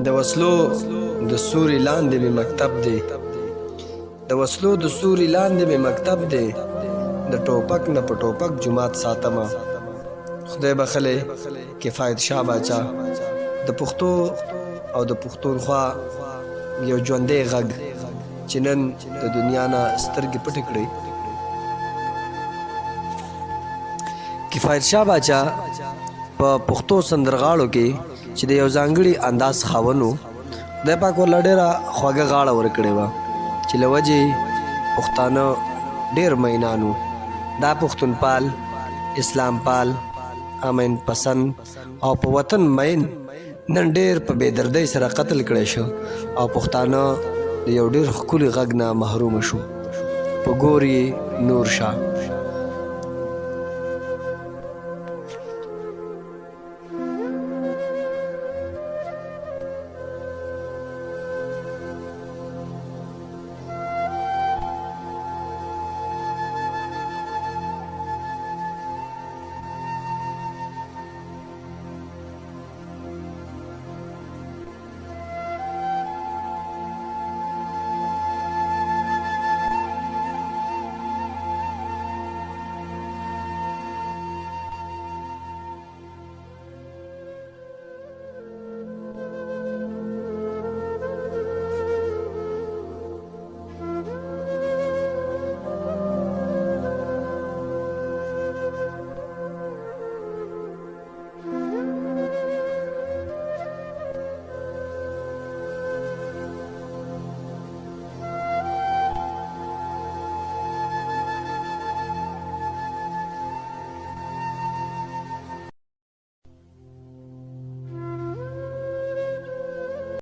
د وسلو د سوري لاندې مې مکتب دی، د وسلو د سوري لاندې مې مکتب دی، د ټوپک نه په ټوپک جماعت ساتمه. خدای بخلې کفایت شاه باچا د پښتو او د پښتونخوا یو ژوندی غږ چې نن د دنیا نه سترګې پټې کړې. کفایت شاه باچا په پښتو سندرغاړو کې چې د یو ځانګړي انداز خاوند و، خدای پاک ورله ډېره خوږه غاړه ورکړې وه چې له وجې پښتانه ډېر مینان وو. دا پښتونپال، اسلام پال، امن پسند او په وطن مین نن ډېر په بېدردۍ سره قتل کړی شو او پښتانه د یو ډېر ښکلي غږ نه محرومه شو. په ګور یې نور شاه.